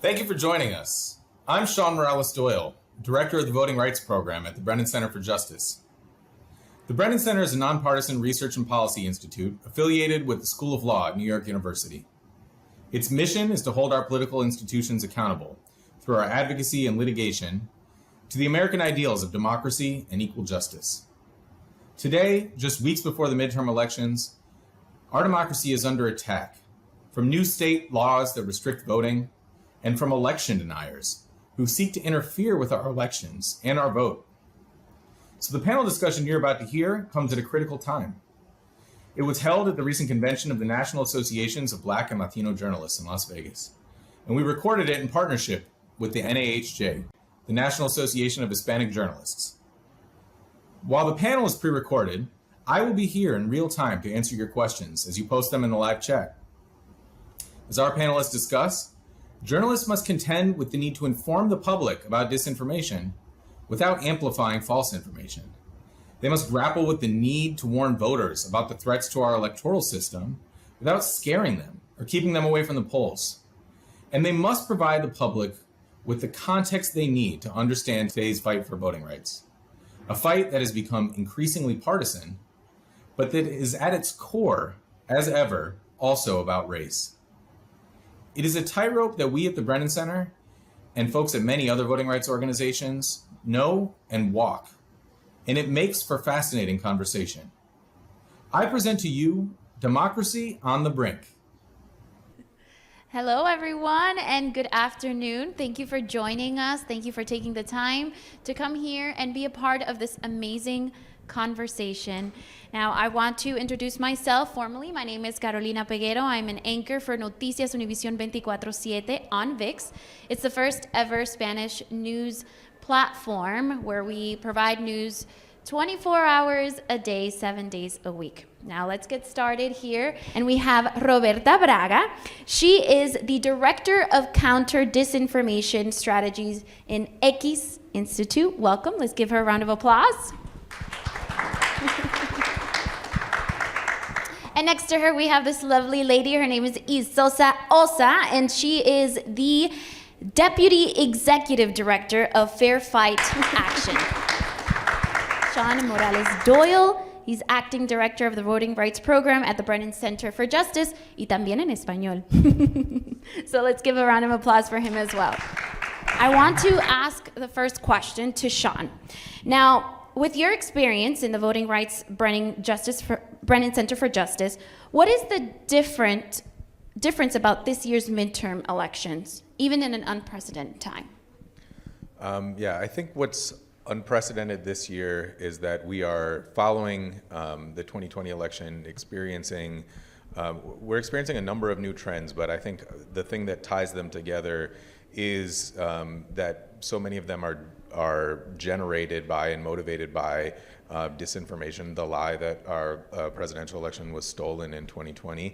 Thank you for joining us. I'm Sean Morales-Doyle, Director of the Voting Rights Program at the Brennan Center for Justice. The Brennan Center is a nonpartisan research and policy institute affiliated with the School of Law at New York University. Its mission is to hold our political institutions accountable through our advocacy and litigation to the American ideals of democracy and equal justice. Today, just weeks before the midterm elections, our democracy is under attack from new state laws that restrict voting and from election deniers who seek to interfere with our elections and our vote. So the panel discussion you're about to hear comes at a critical time. It was held at the recent convention of the National Associations of Black and Latino Journalists in Las Vegas, and we recorded it in partnership with the NAHJ, the National Association of Hispanic Journalists. While the panel is pre-recorded, I will be here in real time to answer your questions as you post them in the live chat. As our panelists discuss, journalists must contend with the need to inform the public about disinformation without amplifying false information. They must grapple with the need to warn voters about the threats to our electoral system without scaring them or keeping them away from the polls. And they must provide the public with the context they need to understand today's fight for voting rights, a fight that has become increasingly partisan, but that is at its core, as ever, also about race. It is a tightrope that we at the Brennan Center and folks at many other voting rights organizations know and walk, and it makes for fascinating conversation. I present to you Democracy on the Brink. Hello, everyone, and good afternoon. Thank you for joining us. Thank you for taking the time to come here and be a part of this amazing conversation. Now, I want to introduce myself formally. My name is Carolina Peguero. I'm an anchor for Noticias Univisión 24/7 on VIX. It's the first ever Spanish news platform where we provide news 24 hours a day, 7 days a week. Now let's get started here. And we have Roberta Braga. She is the Director of Counter Disinformation Strategies in X Institute. Welcome. Let's give her a round of applause. And next to her, we have this lovely lady. Her name is Isosa Osa, and she is the Deputy Executive Director of Fair Fight Action. Sean Morales-Doyle, he's Acting Director of the Voting Rights Program at the Brennan Center for Justice, y también en español. So let's give a round of applause for him as well. I want to ask the first question to Sean. Now, with your experience in the Voting Rights Brennan Center for Justice, what is the difference about this year's midterm elections, even in an unprecedented time? I think what's unprecedented this year is that we are following the 2020 election, we're experiencing a number of new trends, but I think the thing that ties them together is that so many of them are generated by and motivated by disinformation, the lie that our presidential election was stolen in 2020.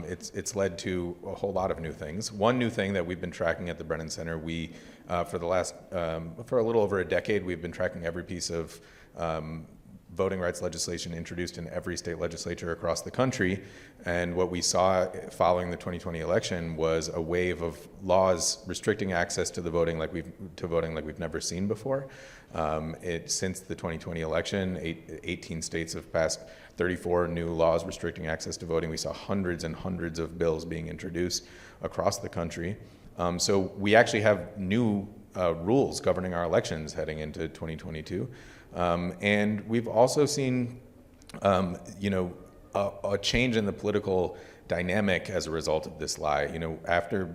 It's led to a whole lot of new things. One new thing that we've been tracking at the Brennan Center, for a little over a decade, we've been tracking every piece of voting rights legislation introduced in every state legislature across the country. And what we saw following the 2020 election was a wave of laws restricting access to voting like we've never seen before. Since the 2020 election, 18 states have passed 34 new laws restricting access to voting. We saw hundreds and hundreds of bills being introduced across the country. So we actually have new rules governing our elections heading into 2022. And we've also seen, a change in the political dynamic as a result of this lie. After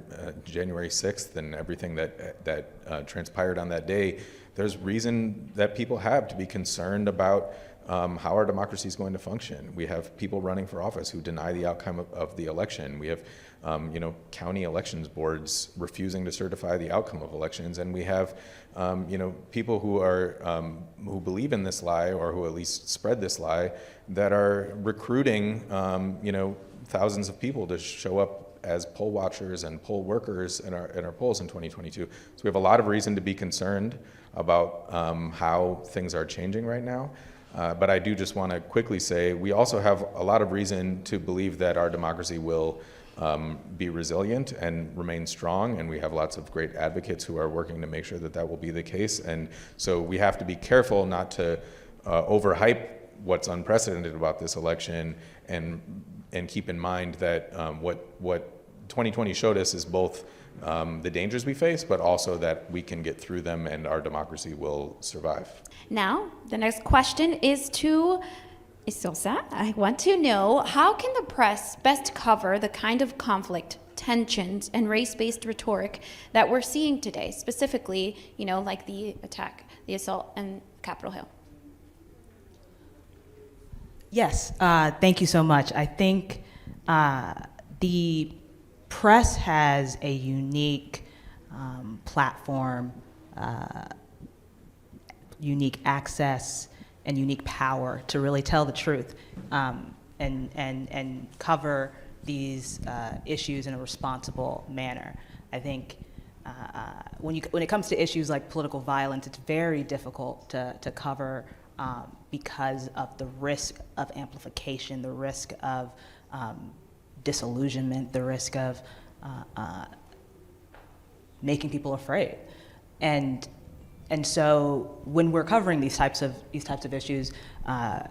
January 6th and everything that transpired on that day, there's reason that people have to be concerned about how our democracy is going to function. We have people running for office who deny the outcome of the election. We have county elections boards refusing to certify the outcome of elections, and we have people who believe in this lie, or who at least spread this lie, that are recruiting thousands of people to show up as poll watchers and poll workers in our polls in 2022. So we have a lot of reason to be concerned about how things are changing right now. But I do just want to quickly say we also have a lot of reason to believe that our democracy will be resilient and remain strong, and we have lots of great advocates who are working to make sure that that will be the case. And so we have to be careful not to overhype what's unprecedented about this election, and keep in mind that what 2020 showed us is both the dangers we face, but also that we can get through them and our democracy will survive. Now, the next question is to Isosa. I want to know, how can the press best cover the kind of conflict, tensions, and race-based rhetoric that we're seeing today, specifically, like the attack, the assault on Capitol Hill? Yes, thank you so much. I think the press has a unique platform, unique access, and unique power to really tell the truth and cover these issues in a responsible manner. I think when it comes to issues like political violence, it's very difficult to cover because of the risk of amplification, the risk of disillusionment, the risk of making people afraid. And so when we're covering these types of issues, I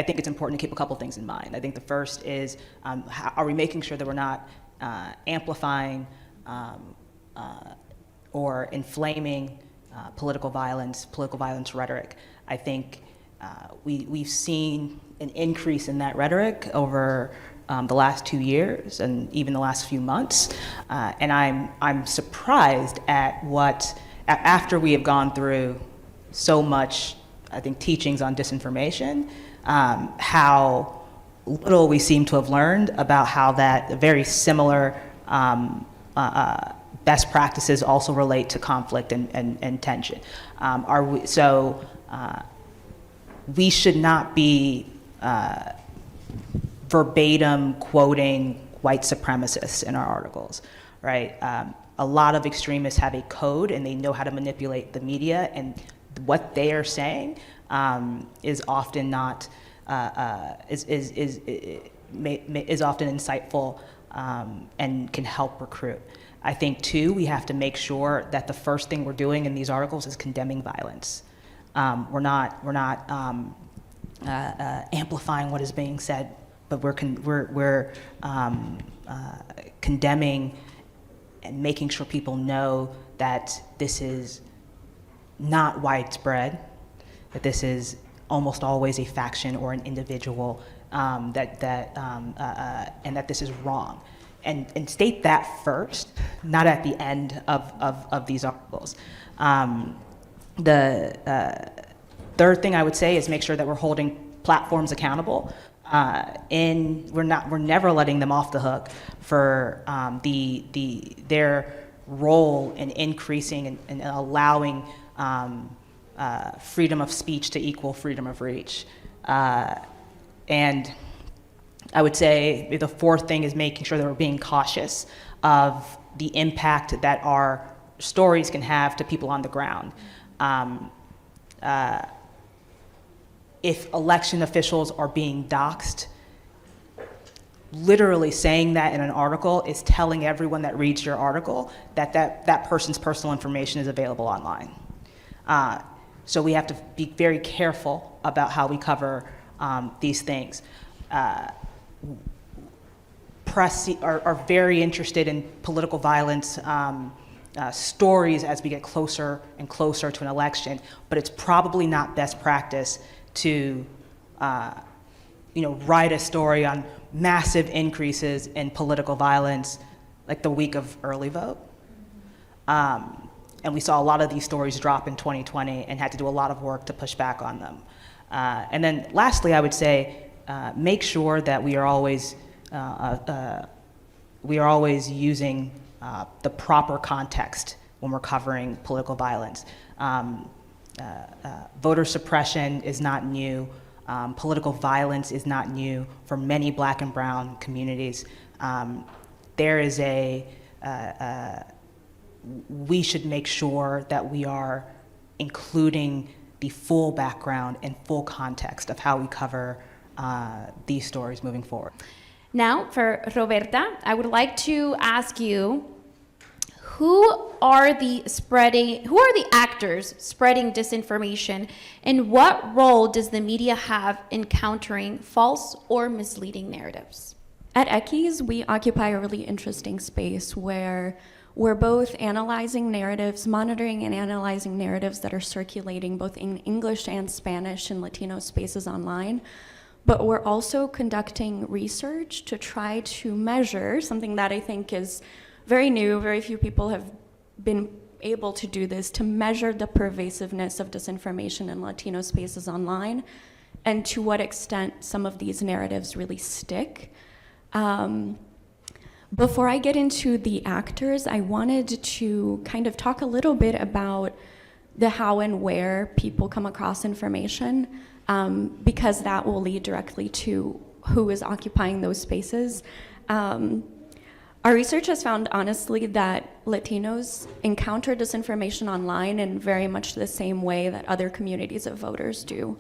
think it's important to keep a couple things in mind. I think the first is, are we making sure that we're not amplifying or inflaming political violence rhetoric? I think we've seen an increase in that rhetoric over the last 2 years and even the last few months, and I'm surprised at after we have gone through so much, I think, teachings on disinformation, how little we seem to have learned about how that very similar best practices also relate to conflict and tension. We should not be verbatim quoting white supremacists in our articles, right? A lot of extremists have a code and they know how to manipulate the media, and what they are saying is often not is often insightful and can help recruit. I think too, we have to make sure that the first thing we're doing in these articles is condemning violence. We're not amplifying what is being said, but we're condemning and making sure people know that this is not widespread, that this is almost always a faction or an individual, and that this is wrong. And state that first, not at the end of these articles. The third thing I would say is make sure that we're holding platforms accountable. We're never letting them off the hook for their role in increasing and allowing freedom of speech to equal freedom of reach. And I would say the fourth thing is making sure that we're being cautious of the impact that our stories can have to people on the ground. If election officials are being doxxed, literally saying that in an article is telling everyone that reads your article that person's personal information is available online. So we have to be very careful about how we cover these things. Press are very interested in political violence stories as we get closer and closer to an election, but it's probably not best practice to write a story on massive increases in political violence like the week of early vote. And we saw a lot of these stories drop in 2020 and had to do a lot of work to push back on them. And then lastly, I would say, make sure that we are always using the proper context when we're covering political violence. Voter suppression is not new. Political violence is not new for many Black and brown communities. We should make sure that we are including the full background and full context of how we cover these stories moving forward. Now, for Roberta, I would like to ask you, who are the actors spreading disinformation, and what role does the media have in countering false or misleading narratives? At ECIS, we occupy a really interesting space where we're both analyzing narratives, monitoring and analyzing narratives that are circulating both in English and Spanish in Latino spaces online. But we're also conducting research to try to measure something that I think is very new. Very few people have been able to do this, to measure the pervasiveness of disinformation in Latino spaces online and to what extent some of these narratives really stick. Before I get into the actors, I wanted to kind of talk a little bit about the how and where people come across information, because that will lead directly to who is occupying those spaces. Our research has found, honestly, that Latinos encounter disinformation online in very much the same way that other communities of voters do.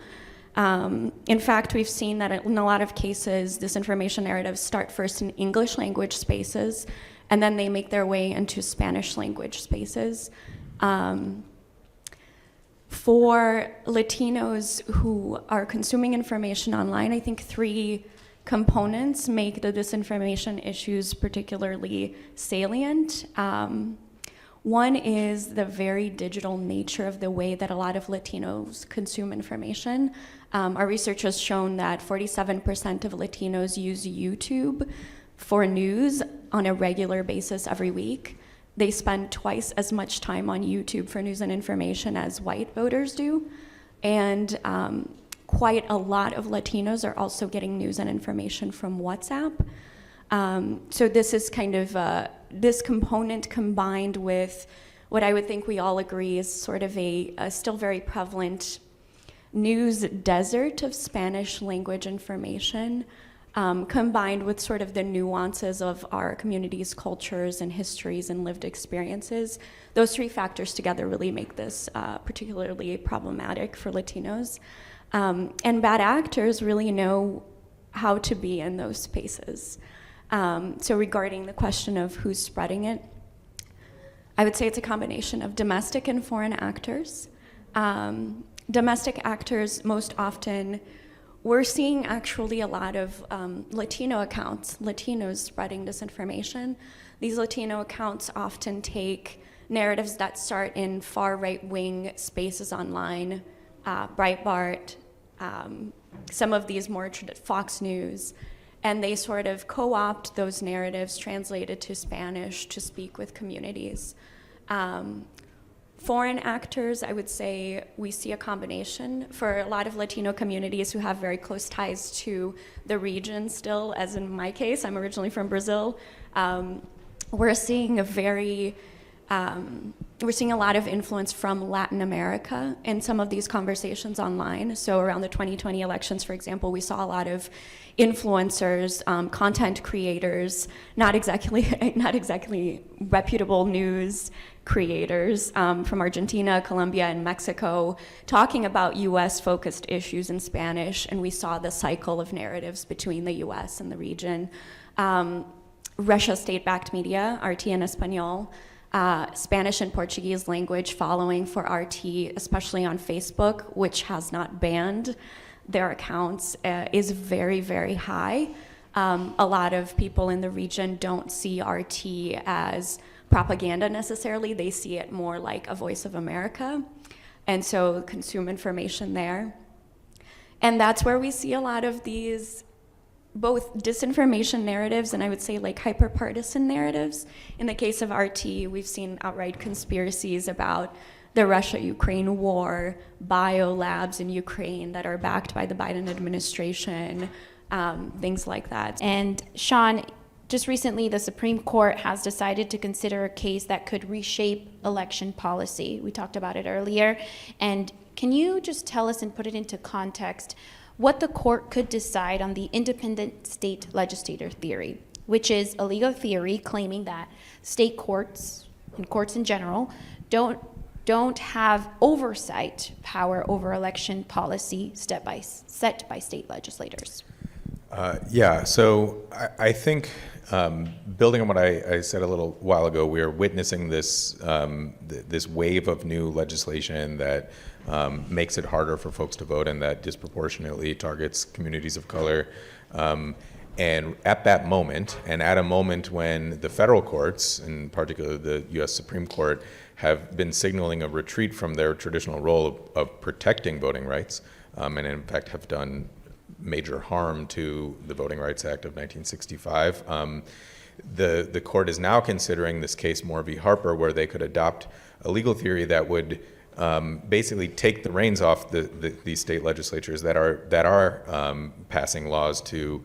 In fact, we've seen that in a lot of cases, disinformation narratives start first in English language spaces, and then they make their way into Spanish language spaces. For Latinos who are consuming information online, I think three components make the disinformation issues particularly salient. One is the very digital nature of the way that a lot of Latinos consume information. Our research has shown that 47% of Latinos use YouTube for news on a regular basis every week. They spend twice as much time on YouTube for news and information as white voters do. And quite a lot of Latinos are also getting news and information from WhatsApp. So this is kind of this component combined with what I would think we all agree is sort of a still very prevalent news desert of Spanish language information, combined with sort of the nuances of our community's cultures and histories and lived experiences. Those three factors together really make this particularly problematic for Latinos. And bad actors really know how to be in those spaces. So regarding the question of who's spreading it, I would say it's a combination of domestic and foreign actors. Domestic actors, most often, we're seeing actually a lot of Latino accounts, Latinos spreading disinformation. These Latino accounts often take narratives that start in far right-wing spaces online, Breitbart, some of these more Fox News, and they sort of co-opt those narratives translated to Spanish to speak with communities. Foreign actors, I would say we see a combination. For a lot of Latino communities who have very close ties to the region still, as in my case, I'm originally from Brazil, we're seeing we're seeing a lot of influence from Latin America in some of these conversations online. So around the 2020 elections, for example, we saw a lot of influencers, content creators, not exactly reputable news creators from Argentina, Colombia, and Mexico talking about US-focused issues in Spanish, and we saw the cycle of narratives between the US and the region. Russia state-backed media, RT and español, Spanish and Portuguese language following for RT, especially on Facebook, which has not banned their accounts, is very, very high. A lot of people in the region don't see RT as propaganda necessarily. They see it more like a Voice of America, and so consume information there. And that's where we see a lot of these both disinformation narratives and I would say like hyper-partisan narratives. In the case of RT, we've seen outright conspiracies about the Russia-Ukraine war, biolabs in Ukraine that are backed by the Biden administration, things like that. And Sean, just recently the Supreme Court has decided to consider a case that could reshape election policy. We talked about it earlier. And can you just tell us and put it into context what the court could decide on the independent state legislator theory, which is a legal theory claiming that state courts and courts in general don't have oversight power over election policy set by state legislators? Yeah, so I think building on what I said a little while ago, we are witnessing this this wave of new legislation that makes it harder for folks to vote and that disproportionately targets communities of color. And at that moment, and at a moment when the federal courts, in particular the U.S. Supreme Court, have been signaling a retreat from their traditional role of protecting voting rights, and in fact have done major harm to the Voting Rights Act of 1965. The court is now considering this case Moore v. Harper, where they could adopt a legal theory that would basically take the reins off these state legislatures that are passing laws to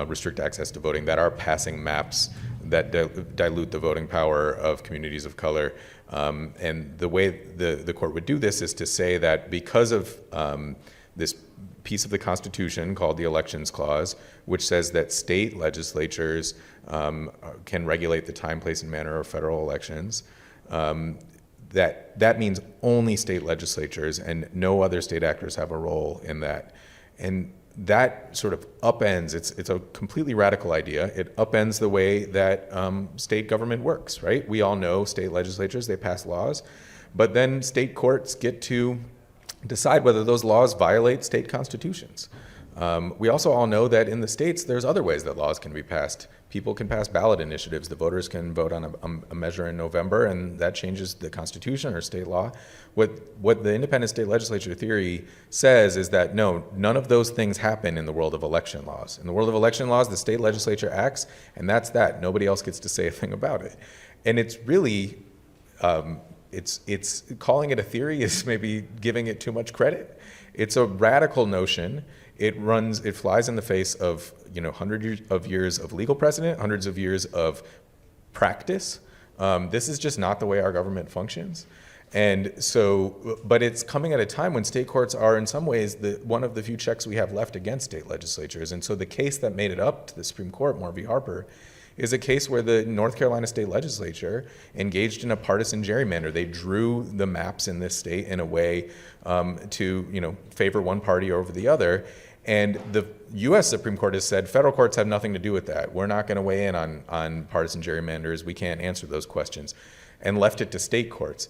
restrict access to voting, that are passing maps that dilute the voting power of communities of color. And the way the court would do this is to say that because of this piece of the Constitution called the Elections Clause, which says that state legislatures can regulate the time, place, and manner of federal elections, that means only state legislatures and no other state actors have a role in that. And that sort of upends, it's a completely radical idea. It upends the way that state government works, right? We all know state legislatures, they pass laws, but then state courts get to decide whether those laws violate state constitutions. We also all know that in the states, there's other ways that laws can be passed. People can pass ballot initiatives. The voters can vote on a measure in November, and that changes the Constitution or state law. What the independent state legislature theory says is that no, none of those things happen in the world of election laws. In the world of election laws, the state legislature acts, and that's that. Nobody else gets to say a thing about it. And it's really, it's calling it a theory is maybe giving it too much credit. It's a radical notion. It flies in the face of hundreds of years of legal precedent, hundreds of years of practice. This is just not the way our government functions. And so, but it's coming at a time when state courts are in some ways one of the few checks we have left against state legislatures. And so the case that made it up to the Supreme Court, Moore v. Harper, is a case where the North Carolina state legislature engaged in a partisan gerrymander. They drew the maps in this state in a way to favor one party over the other. And the U.S. Supreme Court has said federal courts have nothing to do with that. We're not going to weigh in on partisan gerrymanders. We can't answer those questions, and left it to state courts.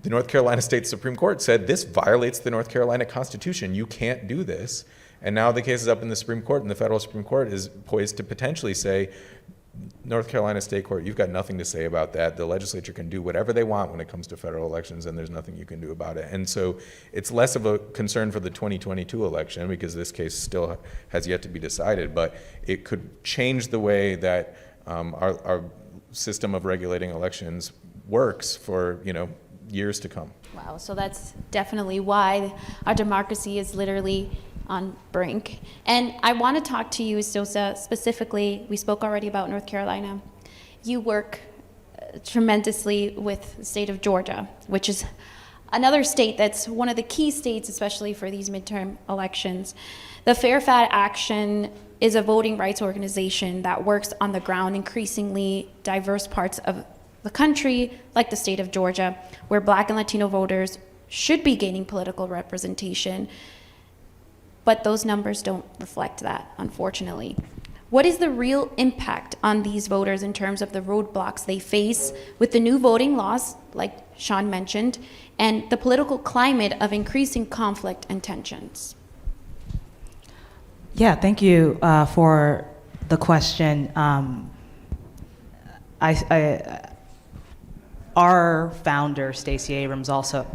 The North Carolina State Supreme Court said this violates the North Carolina Constitution. You can't do this. And now the case is up in the Supreme Court, and the federal Supreme Court is poised to potentially say, North Carolina State Court, you've got nothing to say about that. The legislature can do whatever they want when it comes to federal elections, and there's nothing you can do about it. And so it's less of a concern for the 2022 election, because this case still has yet to be decided, but it could change the way that our system of regulating elections works for years to come. Wow, so that's definitely why our democracy is literally on brink. And I want to talk to you, Sosa, specifically. We spoke already about North Carolina. You work tremendously with the state of Georgia, which is another state that's one of the key states, especially for these midterm elections. The Fair Fat Action is a voting rights organization that works on the ground, increasingly diverse parts of the country, like the state of Georgia, where Black and Latino voters should be gaining political representation. But those numbers don't reflect that, unfortunately. What is the real impact on these voters in terms of the roadblocks they face with the new voting laws, like Sean mentioned, and the political climate of increasing conflict and tensions? Yeah, thank you for the question. Our founder, Stacey Abrams, also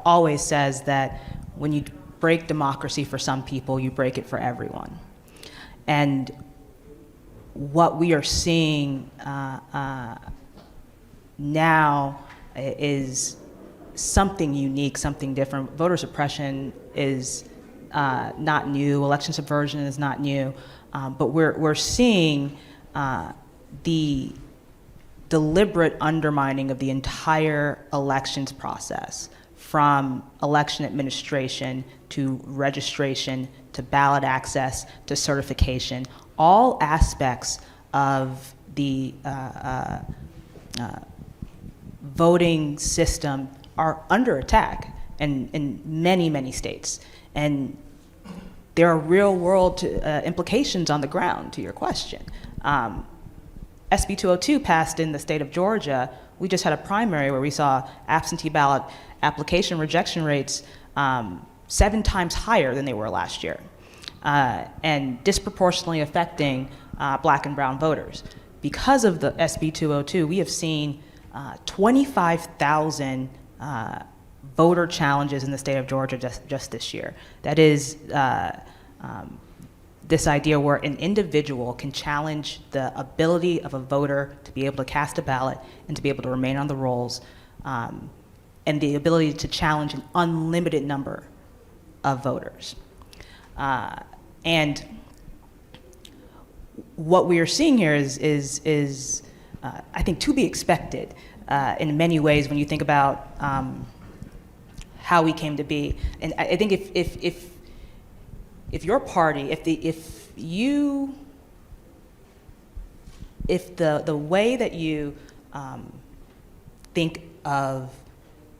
always says that when you break democracy for some people, you break it for everyone. And what we are seeing now is something unique, something different. Voter suppression is not new. Election subversion is not new. But we're seeing the deliberate undermining of the entire elections process, from election administration to registration to ballot access to certification. All aspects of the voting system are under attack in many, many states. And there are real world implications on the ground to your question. SB 202 passed in the state of Georgia. We just had a primary where we saw absentee ballot application rejection rates 7 times higher than they were last year, and disproportionately affecting Black and brown voters. Because of the SB 202, we have seen 25,000 voter challenges in the state of Georgia just this year. That is this idea where an individual can challenge the ability of a voter to be able to cast a ballot and to be able to remain on the rolls, and the ability to challenge an unlimited number of voters. And what we are seeing here is I think, to be expected in many ways when you think about how we came to be. And I think if your party, if the way that you think of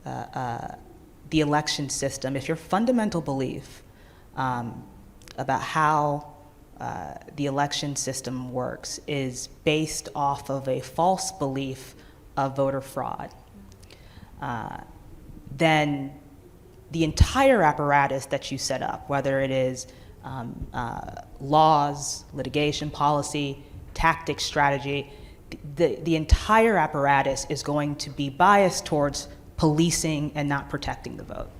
the election system, if your fundamental belief about how the election system works is based off of a false belief of voter fraud, then the entire apparatus that you set up, whether it is laws, litigation, policy, tactics, strategy, the entire apparatus is going to be biased towards policing and not protecting the vote.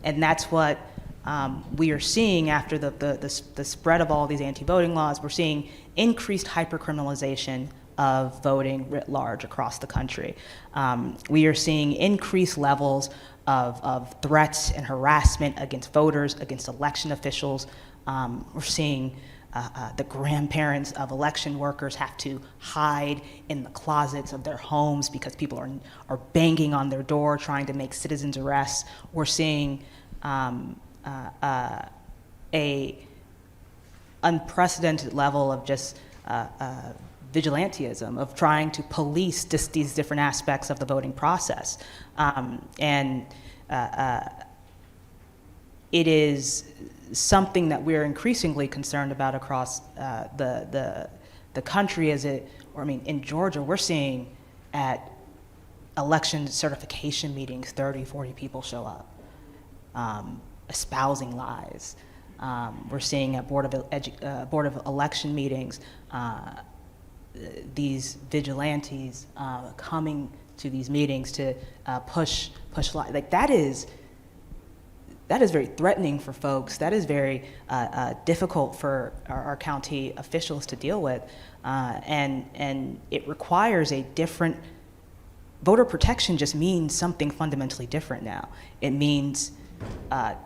And that's what we are seeing after the spread of all these anti-voting laws. We're seeing increased hypercriminalization of voting writ large across the country. We are seeing increased levels of threats and harassment against voters, against election officials. We're seeing the grandparents of election workers have to hide in the closets of their homes because people are banging on their door trying to make citizens arrests. We're seeing a unprecedented level of just vigilantism, of trying to police these different aspects of the voting process. It is something that we're increasingly concerned about across the country. In Georgia, we're seeing at election certification meetings, 30, 40 people show up, espousing lies. We're seeing at Board of Election meetings, these vigilantes coming to these meetings to push lies. Like that is very threatening for folks. That is very difficult for our county officials to deal with, and it requires a different. Voter protection just means something fundamentally different now. It means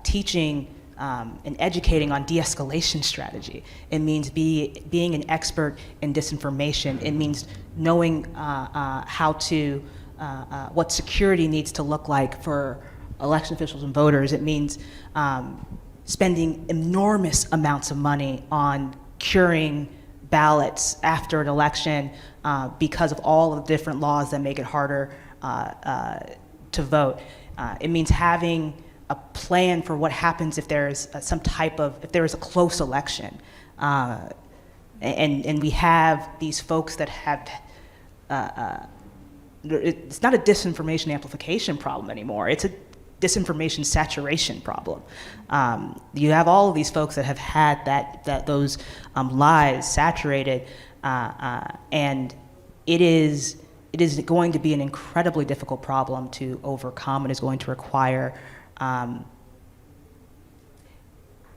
teaching and educating on de-escalation strategy. It means being an expert in disinformation. It means knowing how to what security needs to look like for election officials and voters. It means spending enormous amounts of money on curing ballots after an election because of all of the different laws that make it harder to vote. It means having a plan for what happens if there is if there is a close election. And we have these folks that have, it's not a disinformation amplification problem anymore. It's a disinformation saturation problem. You have all of these folks that have had those lies saturated, and it is going to be an incredibly difficult problem to overcome. It is going to require an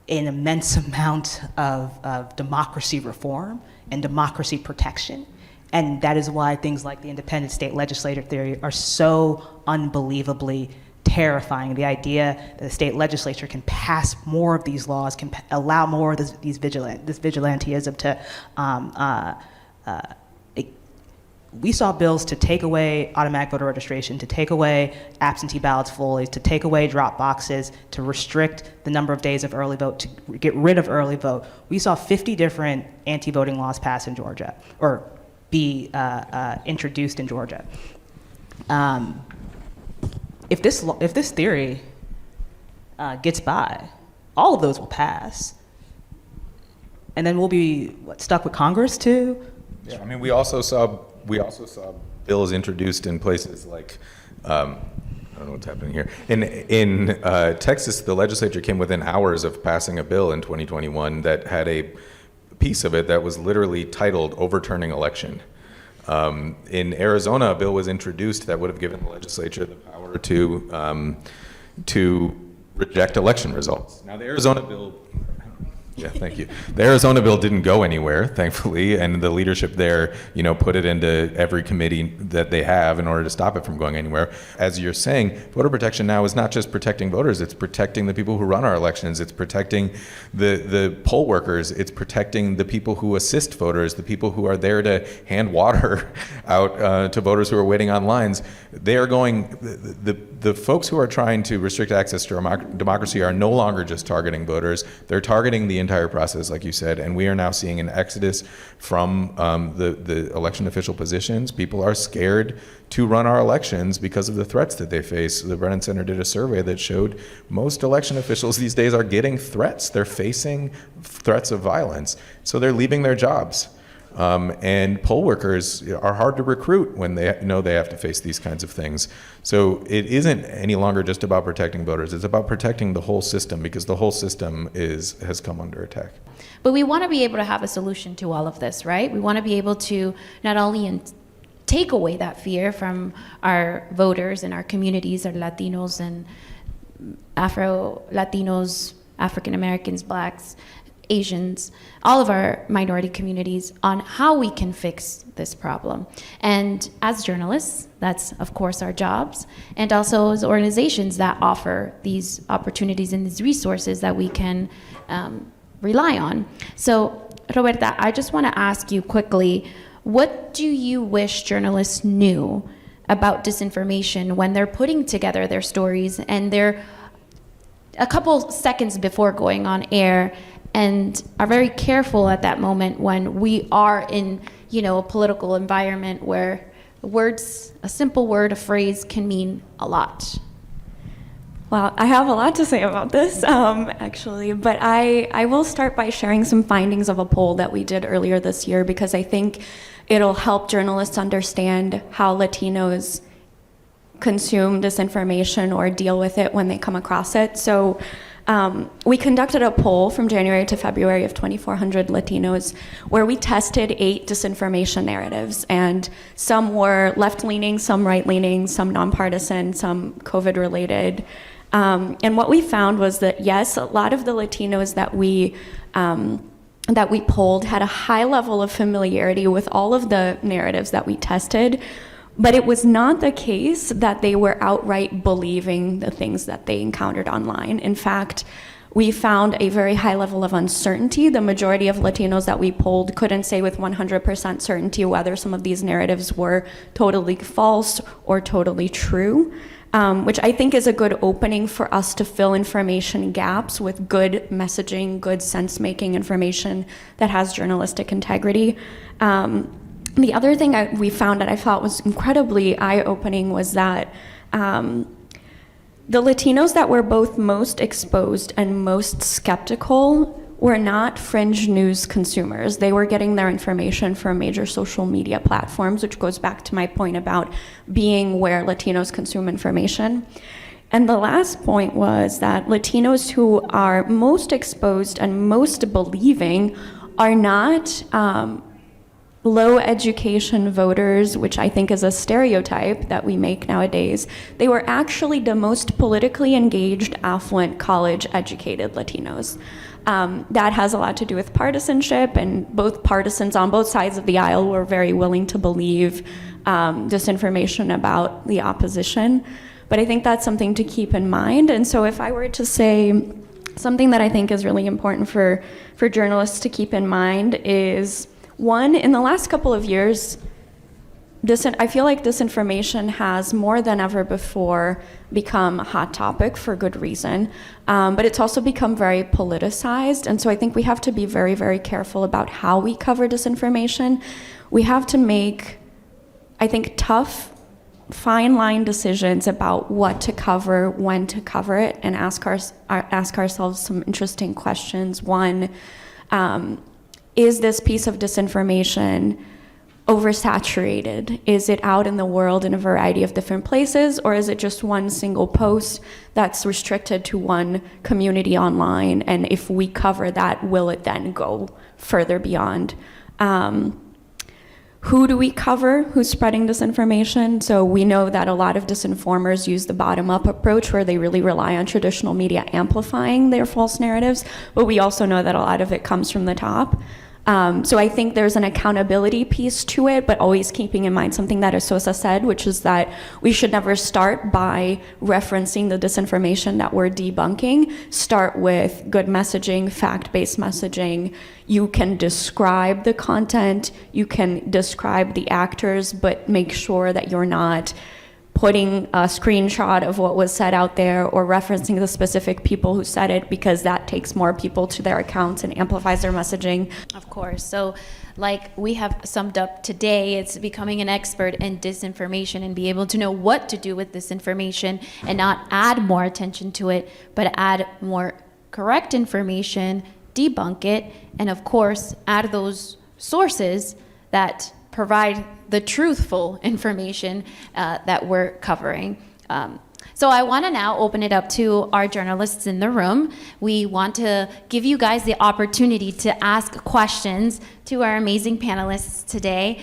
immense amount of democracy reform and democracy protection. And that is why things like the independent state legislature theory are so unbelievably terrifying. The idea that the state legislature can pass more of these laws, can allow more of this vigilantism to, we saw bills to take away automatic voter registration, to take away absentee ballots fully, to take away drop boxes, to restrict the number of days of early vote, to get rid of early vote. We saw 50 different anti-voting laws pass in Georgia, or be introduced in Georgia. If this theory gets by, all of those will pass. And then we'll be stuck with Congress too? Yeah, I mean, we also saw bills introduced in places like, I don't know what's happening here. In Texas, the legislature came within hours of passing a bill in 2021 that had a piece of it that was literally titled "Overturning Election." In Arizona, a bill was introduced that would have given the legislature the power to reject election results. Now, the Arizona bill. Yeah, thank you. The Arizona bill didn't go anywhere, thankfully, and the leadership there, put it into every committee that they have in order to stop it from going anywhere. As you're saying, voter protection now is not just protecting voters, it's protecting the people who run our elections, it's protecting the poll workers, it's protecting the people who assist voters, the people who are there to hand water out to voters who are waiting on lines. They are going, the folks who are trying to restrict access to democracy are no longer just targeting voters, they're targeting the entire process, like you said, and we are now seeing an exodus from the election official positions. People are scared to run our elections because of the threats that they face. The Brennan Center did a survey that showed most election officials these days are getting threats. They're facing threats of violence, so they're leaving their jobs. And poll workers are hard to recruit when they know they have to face these kinds of things. So it isn't any longer just about protecting voters. It's about protecting the whole system, because the whole system has come under attack. But we want to be able to have a solution to all of this, right? We want to be able to not only take away that fear from our voters and our communities, our Latinos and Afro-Latinos, African Americans, Blacks, Asians, all of our minority communities, on how we can fix this problem. And as journalists, that's of course our jobs, and also as organizations that offer these opportunities and these resources that we can rely on. So Roberta, I just want to ask you quickly, what do you wish journalists knew about disinformation when they're putting together their stories and they're a couple seconds before going on air, and are very careful at that moment when we are in, a political environment where a simple word, a phrase can mean a lot? Well, I have a lot to say about this, actually, but I will start by sharing some findings of a poll that we did earlier this year, because I think it'll help journalists understand how Latinos consume disinformation or deal with it when they come across it. So we conducted a poll from January to February of 2,400 Latinos, where we tested 8 disinformation narratives, and some were left-leaning, some right-leaning, some nonpartisan, some COVID-related. And what we found was that, yes, a lot of the Latinos that we polled had a high level of familiarity with all of the narratives that we tested, but it was not the case that they were outright believing the things that they encountered online. In fact, we found a very high level of uncertainty. The majority of Latinos that we polled couldn't say with 100% certainty whether some of these narratives were totally false or totally true, which I think is a good opening for us to fill information gaps with good messaging, good sense-making information that has journalistic integrity. The other thing we found that I thought was incredibly eye-opening was that the Latinos that were both most exposed and most skeptical were not fringe news consumers. They were getting their information from major social media platforms, which goes back to my point about being where Latinos consume information. And the last point was that Latinos who are most exposed and most believing are not low education voters, which I think is a stereotype that we make nowadays. They were actually the most politically engaged, affluent, college educated Latinos. That has a lot to do with partisanship, and both partisans on both sides of the aisle were very willing to believe disinformation about the opposition. But I think that's something to keep in mind. And so if I were to say something that I think is really important for journalists to keep in mind is, one, in the last couple of years, I feel like disinformation has more than ever before become a hot topic for good reason, but it's also become very politicized, and so I think we have to be very, very careful about how we cover disinformation. We have to make, I think, tough, fine line decisions about what to cover, when to cover it, and ask ourselves some interesting questions. One, is this piece of disinformation oversaturated? Is it out in the world in a variety of different places, or is it just one single post that's restricted to one community online? And if we cover that, will it then go further beyond? Who do we cover? Who's spreading disinformation? So we know that a lot of disinformers use the bottom-up approach, where they really rely on traditional media amplifying their false narratives, but we also know that a lot of it comes from the top. So I think there's an accountability piece to it, but always keeping in mind something that Sosa said, which is that we should never start by referencing the disinformation that we're debunking. Start with good messaging, fact-based messaging. You can describe the content, you can describe the actors, but make sure that you're not putting a screenshot of what was said out there or referencing the specific people who said it, because that takes more people to their accounts and amplifies their messaging. Of course. So like we have summed up today, it's becoming an expert in disinformation and be able to know what to do with this information and not add more attention to it, but add more correct information, debunk it, and of course, add those sources that provide the truthful information that we're covering. So I want to now open it up to our journalists in the room. We want to give you guys the opportunity to ask questions to our amazing panelists today.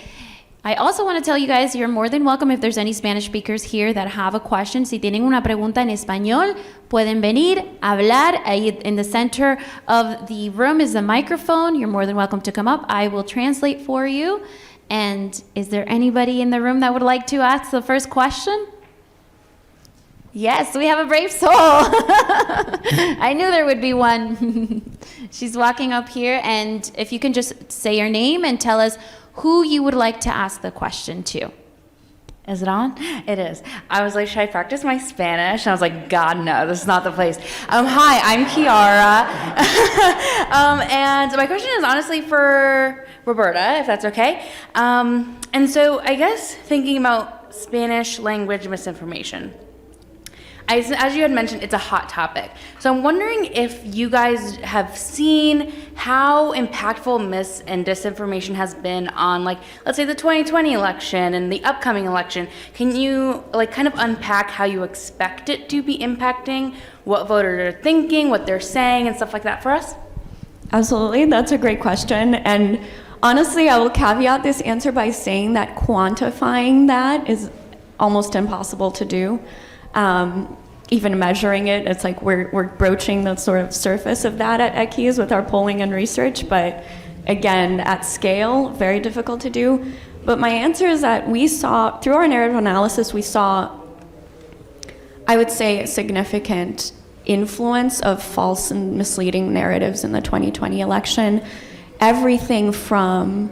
I also want to tell you guys you're more than welcome if there's any Spanish speakers here that have a question. Si tienen una pregunta en español, pueden venir a hablar. Ahí in the center of the room is the microphone. You're more than welcome to come up. I will translate for you. And is there anybody in the room that would like to ask the first question? Yes, we have a brave soul. I knew there would be one. She's walking up here, and if you can just say your name and tell us who you would like to ask the question to. Is it on? It is. I was like, should I practice my Spanish? And I was like, God, no, this is not the place. Hi, I'm Kiara. And my question is honestly for Roberta, if that's okay. And so I guess thinking about Spanish language misinformation. As you had mentioned, it's a hot topic. So I'm wondering if you guys have seen how impactful mis and disinformation has been on, like, let's say the 2020 election and the upcoming election. Can you, like, kind of unpack how you expect it to be impacting what voters are thinking, what they're saying, and stuff like that for us? Absolutely, that's a great question. And honestly, I will caveat this answer by saying that quantifying that is almost impossible to do. Even measuring it, it's like we're broaching the sort of surface of that at ECHES with our polling and research, but again, at scale, very difficult to do. But my answer is that we saw, through our narrative analysis, we saw, I would say, a significant influence of false and misleading narratives in the 2020 election. Everything from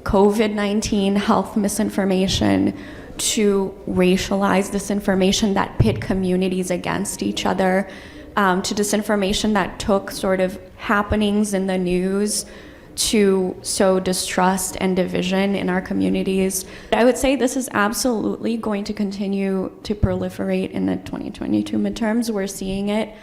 COVID-19 health misinformation to racialized disinformation that pit communities against each other, to disinformation that took sort of happenings in the news to sow distrust and division in our communities. I would say this is absolutely going to continue to proliferate in the 2022 midterms. We're seeing it.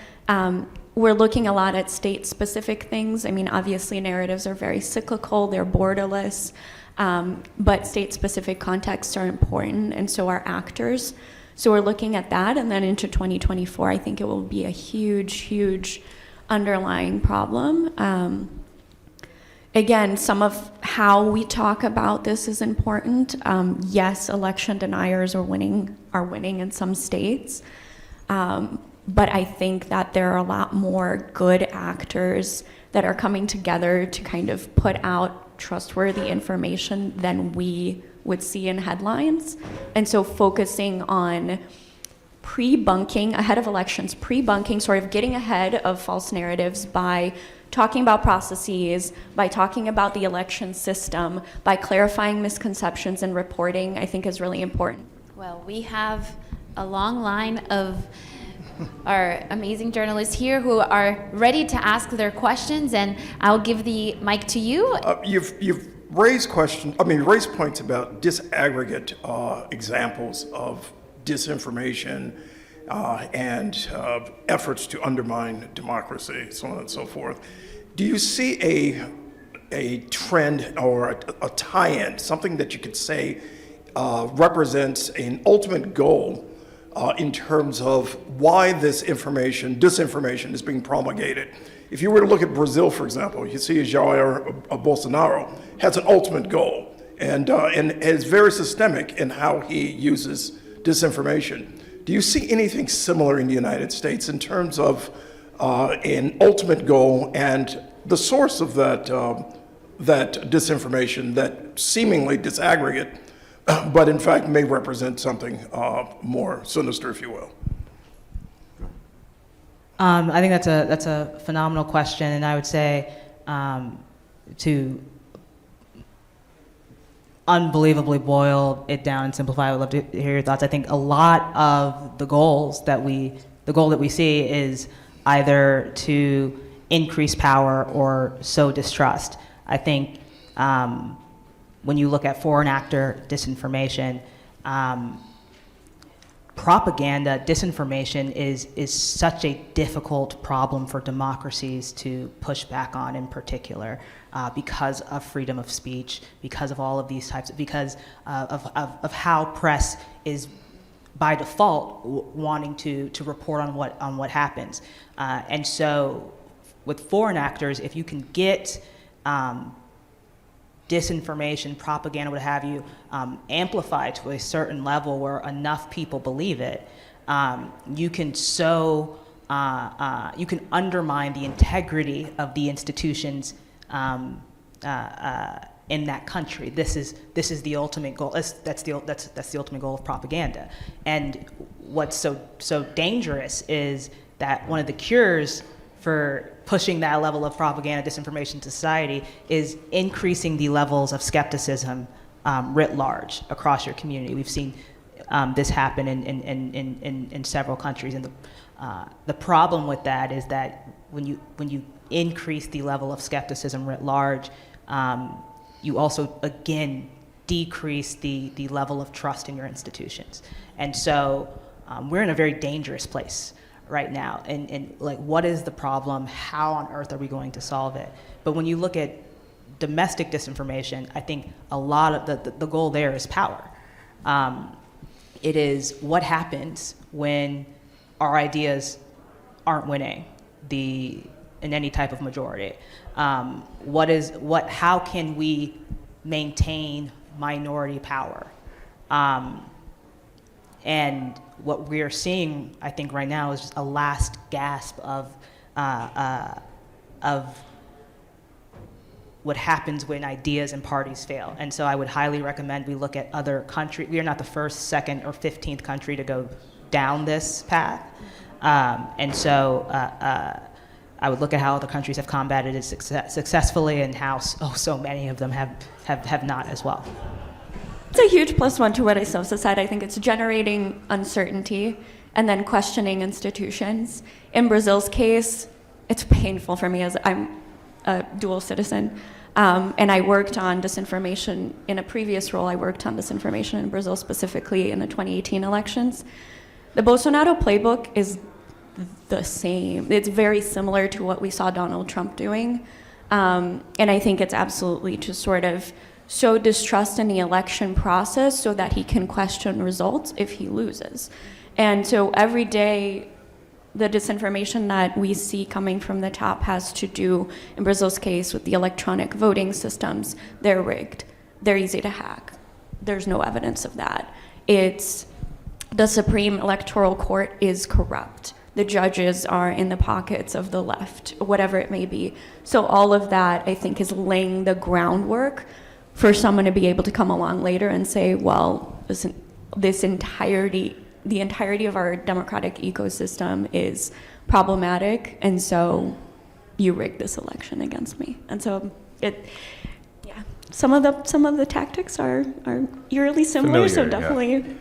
We're looking a lot at state-specific things. I mean, obviously narratives are very cyclical, they're borderless. But state-specific contexts are important, and so are actors. So we're looking at that, and then into 2024, I think it will be a huge, huge underlying problem. Again, some of how we talk about this is important. Yes, election deniers are winning in some states, but I think that there are a lot more good actors that are coming together to kind of put out trustworthy information than we would see in headlines. And so focusing on pre-bunking ahead of elections, pre-bunking, sort of getting ahead of false narratives by talking about processes, by talking about the election system, by clarifying misconceptions and reporting, I think is really important. Well, we have a long line of our amazing journalists here who are ready to ask their questions, and I'll give the mic to you. You've raised points about disaggregate examples of disinformation and efforts to undermine democracy, so on and so forth. Do you see a trend or a tie-in, something that you could say represents an ultimate goal in terms of why this disinformation is being promulgated. If you were to look at Brazil, for example, you see Jair Bolsonaro has an ultimate goal and is very systemic in how he uses disinformation. Do you see anything similar in the United States in terms of an ultimate goal and the source of that disinformation, that seemingly disaggregate, but in fact may represent something more sinister, if you will? I think that's a phenomenal question, and I would say to unbelievably boil it down and simplify, I would love to hear your thoughts. I think a lot of the goal that we see is either to increase power or sow distrust. I think when you look at foreign actor disinformation, propaganda, disinformation is such a difficult problem for democracies to push back on in particular because of freedom of speech, because of all of these types, because of how press is by default wanting to report on what happens. And so with foreign actors, if you can get disinformation, propaganda, what have you, amplified to a certain level where enough people believe it, you can undermine the integrity of the institutions in that country. This is the ultimate goal. That's the ultimate goal of propaganda. And what's so dangerous is that one of the cures for pushing that level of propaganda, disinformation to society is increasing the levels of skepticism writ large across your community. We've seen this happen in several countries, and the problem with that is that when you increase the level of skepticism writ large, you also again decrease the level of trust in your institutions. And so we're in a very dangerous place right now, and like, what is the problem? How on earth are we going to solve it? But when you look at domestic disinformation, I think a lot of the goal there is power. It is what happens when our ideas aren't winning in any type of majority. How can we maintain minority power? And what we're seeing, I think, right now is just a last gasp of what happens when ideas and parties fail. And so I would highly recommend we look at other countries. We are not the first, second, or 15th country to go down this path. And so I would look at how other countries have combated it successfully and how so many of them have not as well. It's a huge plus one to what I also said. I think it's generating uncertainty and then questioning institutions. In Brazil's case, it's painful for me as I'm a dual citizen. And I worked on disinformation in a previous role. I worked on disinformation in Brazil, specifically in the 2018 elections. The Bolsonaro playbook is the same. It's very similar to what we saw Donald Trump doing. And I think it's absolutely to sort of sow distrust in the election process so that he can question results if he loses. And so every day, the disinformation that we see coming from the top has to do, in Brazil's case, with the electronic voting systems. They're rigged. They're easy to hack. There's no evidence of that. It's the Supreme Electoral Court is corrupt. The judges are in the pockets of the left, whatever it may be. So all of that, I think, is laying the groundwork for someone to be able to come along later and say, well, the entirety of our democratic ecosystem is problematic, and so you rigged this election against me. And so some of the tactics are eerily similar. So definitely,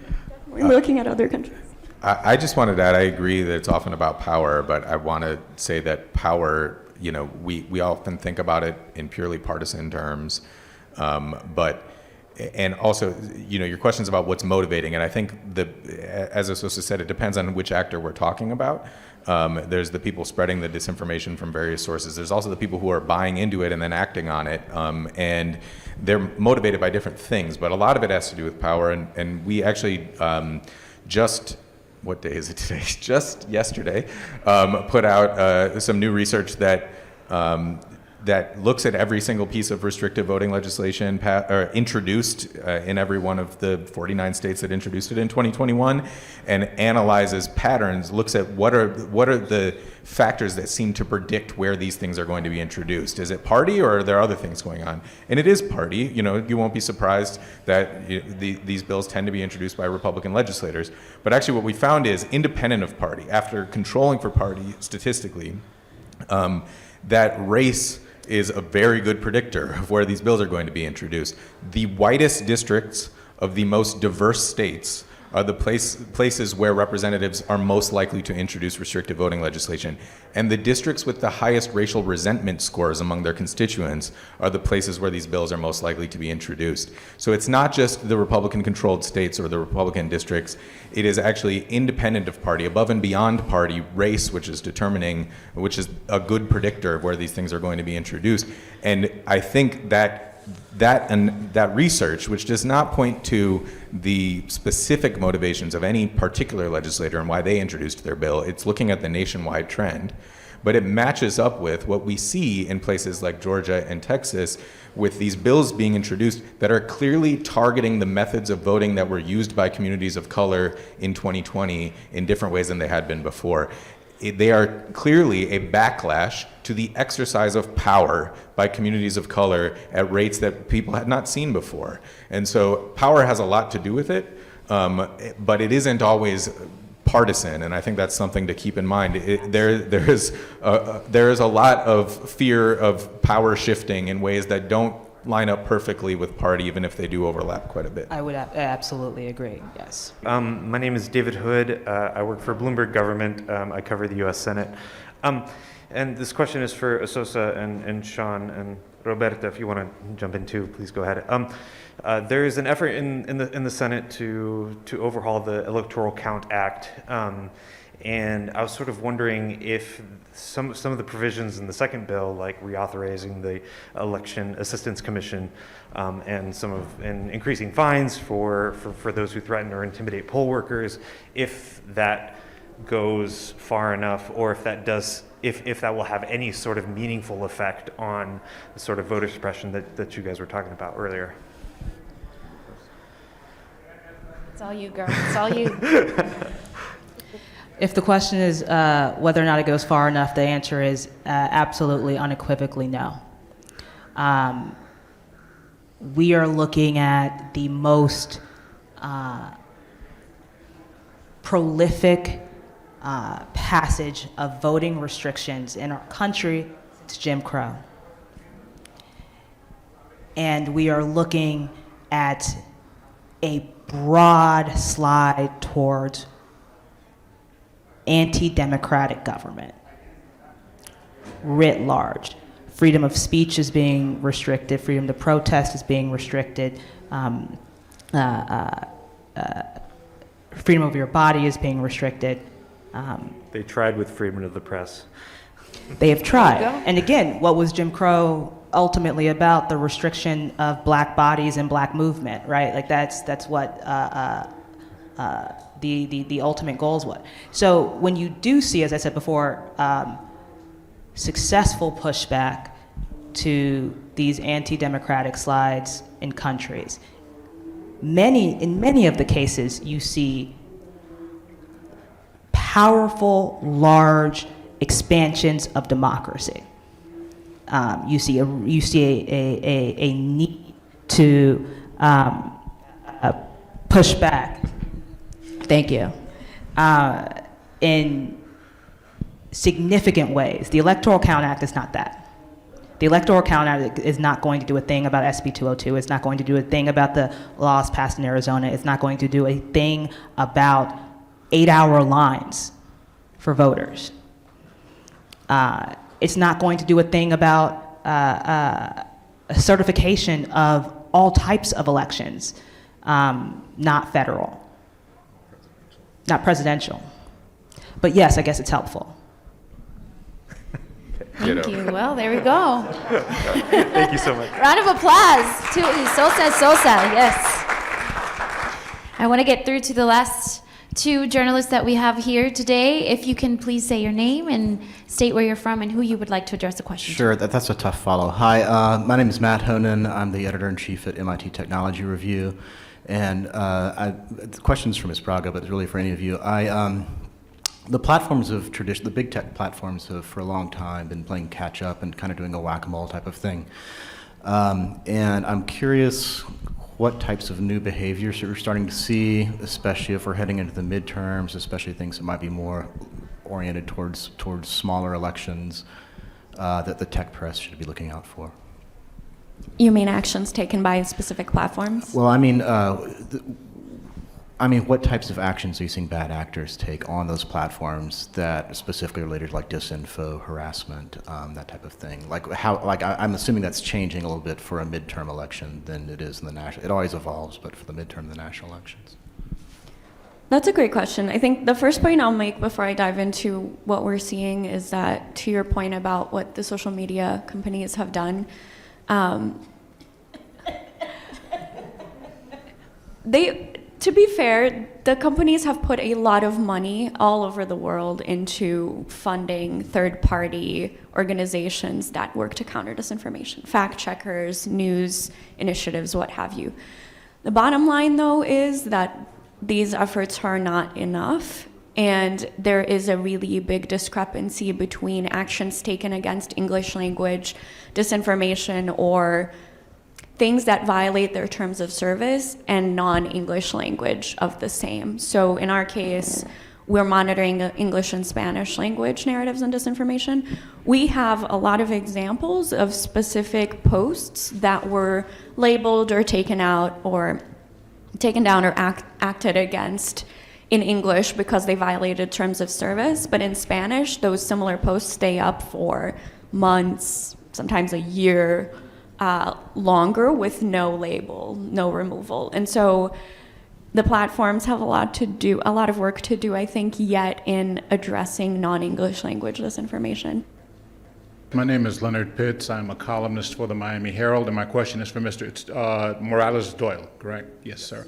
we're looking at other countries. I just wanted to add, I agree that it's often about power, but I want to say that power, we often think about it in purely partisan terms, but and also, your questions about what's motivating, and I think as Esosa said, it depends on which actor we're talking about. There's the people spreading the disinformation from various sources. There's also the people who are buying into it and then acting on it, and they're motivated by different things, but a lot of it has to do with power, and we actually what day is it today? Just yesterday, put out some new research that looks at every single piece of restrictive voting legislation introduced in every one of the 49 states that introduced it in 2021, and analyzes patterns, looks at what are the factors that seem to predict where these things are going to be introduced. Is it party, or are there other things going on? And it is party. You won't be surprised that these bills tend to be introduced by Republican legislators. But actually what we found is, independent of party, after controlling for party statistically, that race is a very good predictor of where these bills are going to be introduced. The whitest districts of the most diverse states are the places where representatives are most likely to introduce restrictive voting legislation. And the districts with the highest racial resentment scores among their constituents are the places where these bills are most likely to be introduced. So it's not just the Republican-controlled states or the Republican districts. It is actually independent of party, above and beyond party, race, which is a good predictor of where these things are going to be introduced. And I think that research, which does not point to the specific motivations of any particular legislator and why they introduced their bill, it's looking at the nationwide trend, but it matches up with what we see in places like Georgia and Texas, with these bills being introduced that are clearly targeting the methods of voting that were used by communities of color in 2020 in different ways than they had been before. They are clearly a backlash to the exercise of power by communities of color at rates that people had not seen before. And so power has a lot to do with it, but it isn't always partisan, and I think that's something to keep in mind. There is a lot of fear of power shifting in ways that don't line up perfectly with party, even if they do overlap quite a bit. I would absolutely agree, yes. My name is David Hood. I work for Bloomberg Government. I cover the U.S. Senate. And this question is for Esosa and Sean, and Roberta, if you want to jump in too, please go ahead. There is an effort in the Senate to overhaul the Electoral Count Act. And I was sort of wondering if some of the provisions in the second bill, like reauthorizing the Election Assistance Commission and increasing fines for those who threaten or intimidate poll workers, if that goes far enough, or if that will have any sort of meaningful effect on the sort of voter suppression that you guys were talking about earlier. It's all you, girl. It's all you. If the question is whether or not it goes far enough, the answer is absolutely, unequivocally no. We are looking at the most prolific passage of voting restrictions in our country since Jim Crow. And we are looking at a broad slide towards anti-democratic government, writ large. Freedom of speech is being restricted, freedom to protest is being restricted, freedom of your body is being restricted. They tried with freedom of the press. They have tried. And again, what was Jim Crow ultimately about? The restriction of black bodies and black movement, right? Like that's what the ultimate goals was. So when you do see, as I said before, successful pushback to these anti-democratic slides in countries, in many of the cases you see powerful, large expansions of democracy. You see a need to push back. Thank you. In significant ways. The Electoral Count Act is not that. The Electoral Count Act is not going to do a thing about SB 202. It's not going to do a thing about the laws passed in Arizona. It's not going to do a thing about 8-hour lines for voters. It's not going to do a thing about a certification of all types of elections, not federal, not presidential. But yes, I guess it's helpful. Thank you. Well, there we go. Thank you so much. Round of applause to Sosa. Yes. I want to get through to the last two journalists that we have here today. If you can please say your name and state where you're from and who you would like to address the question to. Sure, that's a tough follow. Hi, my name is Matt Honan. I'm the editor-in-chief at MIT Technology Review. And the question's for Ms. Braga, but it's really for any of you. The platforms of the big tech platforms have for a long time been playing catch up and kind of doing a whack-a-mole type of thing. And I'm curious what types of new behaviors you're starting to see, especially if we're heading into the midterms, especially things that might be more oriented towards smaller elections, that the tech press should be looking out for. You mean actions taken by specific platforms? Well, what types of actions are you seeing bad actors take on those platforms that specifically related to like disinfo, harassment, that type of thing? I'm assuming that's changing a little bit for a midterm election than it is in the national. It always evolves, but for the midterm and the national elections. That's a great question. I think the first point I'll make before I dive into what we're seeing is that, to your point about what the social media companies have done, to be fair, the companies have put a lot of money all over the world into funding third-party organizations that work to counter disinformation, fact checkers, news initiatives, what have you. The bottom line, though, is that these efforts are not enough, and there is a really big discrepancy between actions taken against English language disinformation or things that violate their terms of service and non-English language of the same. So in our case, we're monitoring English and Spanish language narratives and disinformation. We have a lot of examples of specific posts that were labeled or taken down or acted against in English because they violated terms of service, but in Spanish, those similar posts stay up for months, sometimes a year, longer with no label, no removal. And so the platforms have a lot of work to do, I think, yet in addressing non-English language disinformation. My name is Leonard Pitts. I'm a columnist for the Miami Herald, and my question is for Mr. Morales-Doyle, correct? Yes, sir.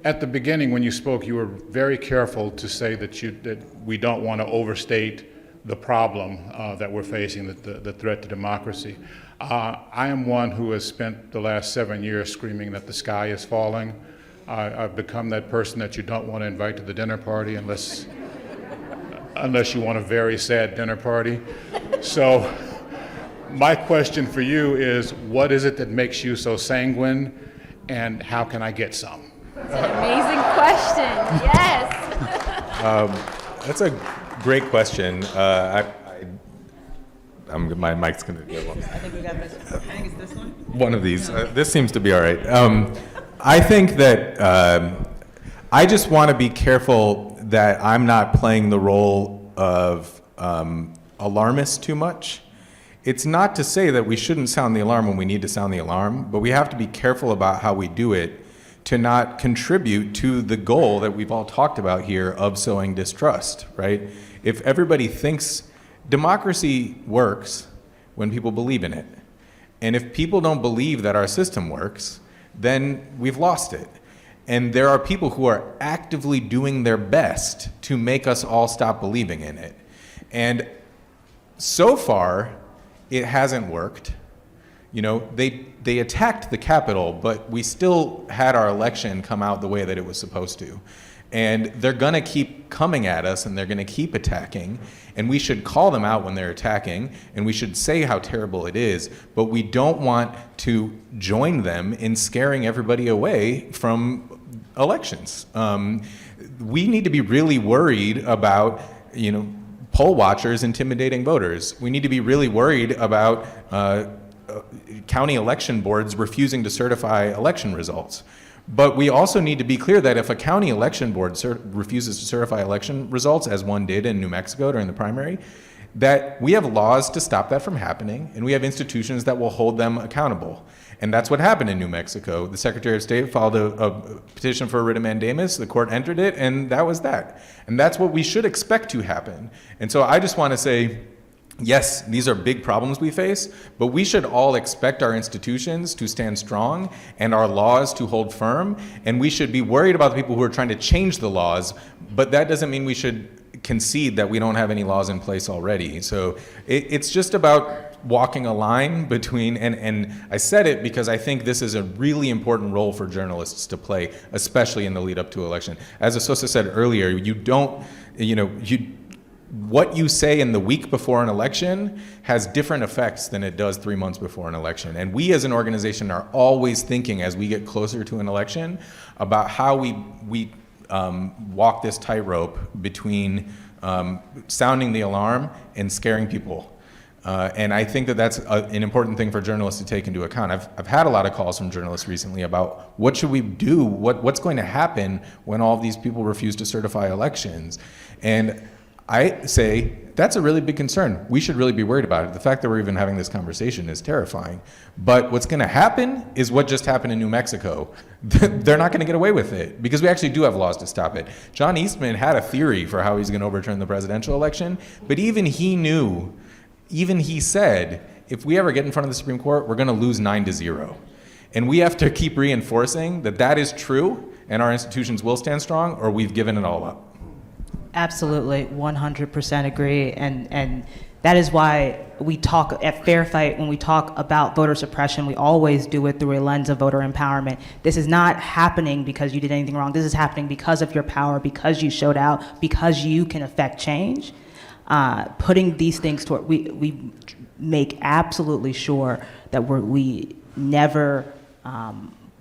At the beginning, when you spoke, you were very careful to say that we don't want to overstate the problem that we're facing, the threat to democracy. I am one who has spent the last 7 years screaming that the sky is falling. I've become that person that you don't want to invite to the dinner party unless you want a very sad dinner party. So my question for you is, what is it that makes you so sanguine, and how can I get some? That's an amazing question. Yes. That's a great question. My mic's going to get one. I think we got this. I think it's this one. One of these. This seems to be all right. I think that I just want to be careful that I'm not playing the role of alarmist too much. It's not to say that we shouldn't sound the alarm when we need to sound the alarm, but we have to be careful about how we do it to not contribute to the goal that we've all talked about here of sowing distrust, right? If everybody thinks democracy works when people believe in it, and if people don't believe that our system works, then we've lost it. And there are people who are actively doing their best to make us all stop believing in it. And so far, it hasn't worked. You know, they attacked the Capitol, but we still had our election come out the way that it was supposed to. And they're gonna keep coming at us, and they're gonna keep attacking, and we should call them out when they're attacking, and we should say how terrible it is, but we don't want to join them in scaring everybody away from elections. We need to be really worried about, poll watchers intimidating voters. We need to be really worried about county election boards refusing to certify election results. But we also need to be clear that if a county election board refuses to certify election results, as one did in New Mexico during the primary, that we have laws to stop that from happening, and we have institutions that will hold them accountable. And that's what happened in New Mexico. The Secretary of State filed a petition for a writ of mandamus, the court entered it, and that was that. And that's what we should expect to happen. And so I just want to say, yes, these are big problems we face, but we should all expect our institutions to stand strong and our laws to hold firm, and we should be worried about the people who are trying to change the laws, but that doesn't mean we should concede that we don't have any laws in place already. So it's just about walking a line between, and I said it because I think this is a really important role for journalists to play, especially in the lead up to election. As Asosa said earlier, what you say in the week before an election has different effects than it does 3 months before an election. And we as an organization are always thinking, as we get closer to an election, about how we walk this tightrope between sounding the alarm and scaring people. And I think that that's an important thing for journalists to take into account. I've had a lot of calls from journalists recently about what should we do, what's going to happen when all of these people refuse to certify elections. And I say that's a really big concern. We should really be worried about it. The fact that we're even having this conversation is terrifying. But what's going to happen is what just happened in New Mexico. They're not going to get away with it because we actually do have laws to stop it. John Eastman had a theory for how he's going to overturn the presidential election, but even he said, if we ever get in front of the Supreme Court, we're going to lose 9-0. And we have to keep reinforcing that that is true and our institutions will stand strong, or we've given it all up. Absolutely, 100% agree, and that is why we talk at Fair Fight, when we talk about voter suppression, we always do it through a lens of voter empowerment. This is not happening because you did anything wrong. This is happening because of your power, because you showed out, because you can affect change. Putting these things toward, we make absolutely sure that we never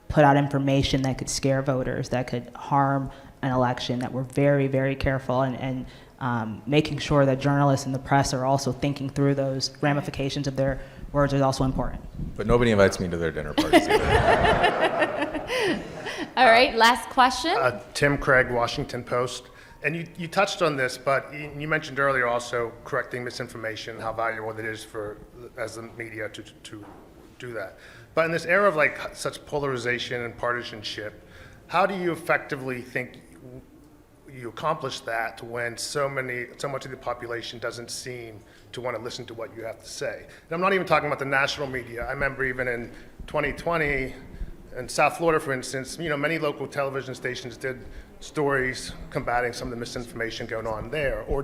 put out information that could scare voters, that could harm an election, that we're very, very careful and making sure that journalists and the press are also thinking through those ramifications of their words is also important. But nobody invites me to their dinner parties either. All right, last question. Tim Craig, Washington Post. And you touched on this, but you mentioned earlier also correcting misinformation, how valuable it is as the media to do that. But in this era of like such polarization and partisanship, how do you effectively think you accomplish that when so much of the population doesn't seem to want to listen to what you have to say? And I'm not even talking about the national media. I remember even in 2020 in South Florida, for instance, many local television stations did stories combating some of the misinformation going on there, or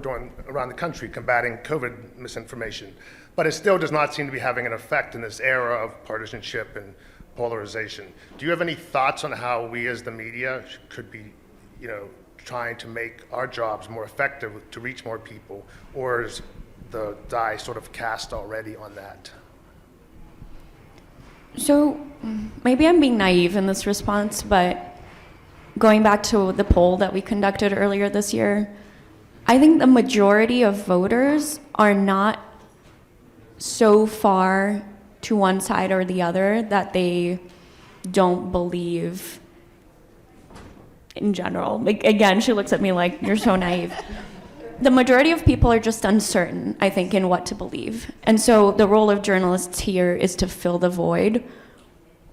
around the country combating COVID misinformation. But it still does not seem to be having an effect in this era of partisanship and polarization. Do you have any thoughts on how we as the media could be, trying to make our jobs more effective to reach more people, or is the die sort of cast already on that? So maybe I'm being naive in this response, but going back to the poll that we conducted earlier this year, I think the majority of voters are not so far to one side or the other that they don't believe in general. Like, again, she looks at me like, you're so naive. The majority of people are just uncertain, I think, in what to believe. And so the role of journalists here is to fill the void,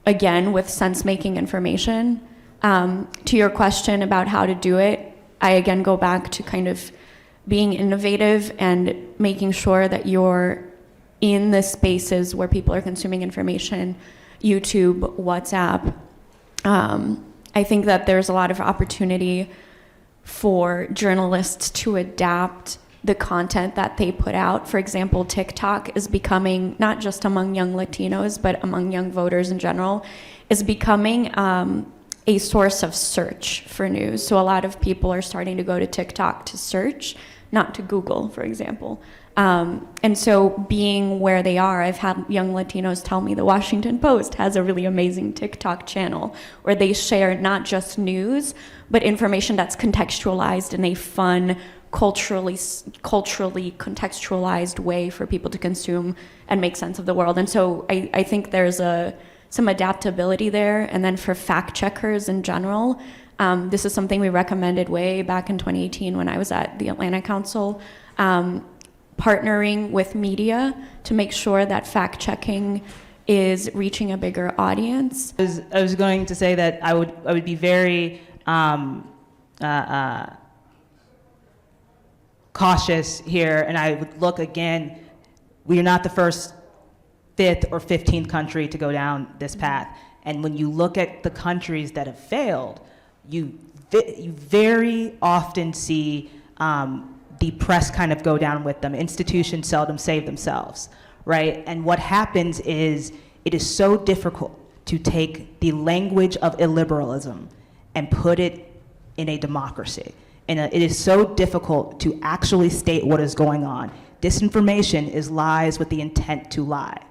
again, with sense-making information. To your question about how to do it, I again go back to kind of being innovative and making sure that you're in the spaces where people are consuming information, YouTube, WhatsApp. I think that there's a lot of opportunity for journalists to adapt the content that they put out. For example, TikTok is becoming, not just among young Latinos, but among young voters in general, is becoming a source of search for news. So a lot of people are starting to go to TikTok to search, not to Google, for example. And so being where they are, I've had young Latinos tell me the Washington Post has a really amazing TikTok channel where they share not just news, but information that's contextualized in a fun, culturally contextualized way for people to consume and make sense of the world. And so I think there's some adaptability there. And then for fact checkers in general, this is something we recommended way back in 2018 when I was at the Atlanta Council. partnering with media to make sure that fact-checking is reaching a bigger audience? I was going to say that I would be very cautious here, and I would look again. We are not the first, 5th, or 15th country to go down this path. And when you look at the countries that have failed, you very often see the press kind of go down with them. Institutions seldom save themselves, right? And what happens is it is so difficult to take the language of illiberalism and put it in a democracy. And it is so difficult to actually state what is going on. Disinformation is lies with the intent to lie.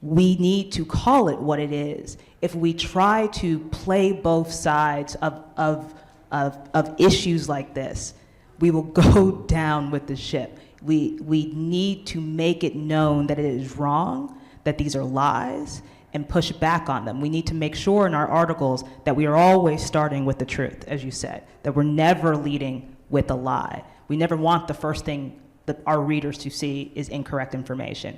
We need to call it what it is. If we try to play both sides of issues like this, we will go down with the ship. We need to make it known that it is wrong, that these are lies, and push back on them. We need to make sure in our articles that we are always starting with the truth, as you said, that we're never leading with a lie. We never want the first thing that our readers to see is incorrect information.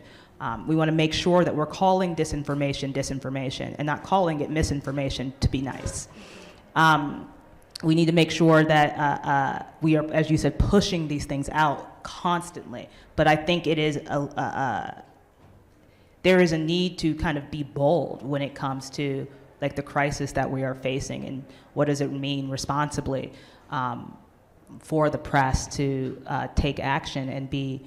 We want to make sure that we're calling disinformation disinformation and not calling it misinformation to be nice. We need to make sure that we are, as you said, pushing these things out constantly. But I think it is there is a need to kind of be bold when it comes to like the crisis that we are facing, and what does it mean responsibly for the press to take action and be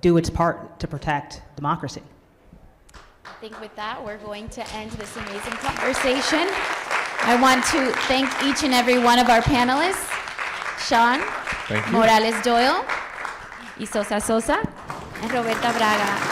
do its part to protect democracy. I think with that, we're going to end this amazing conversation. I want to thank each and every one of our panelists, Sean Morales-Doyle, y Sosa, and Roberta Braga.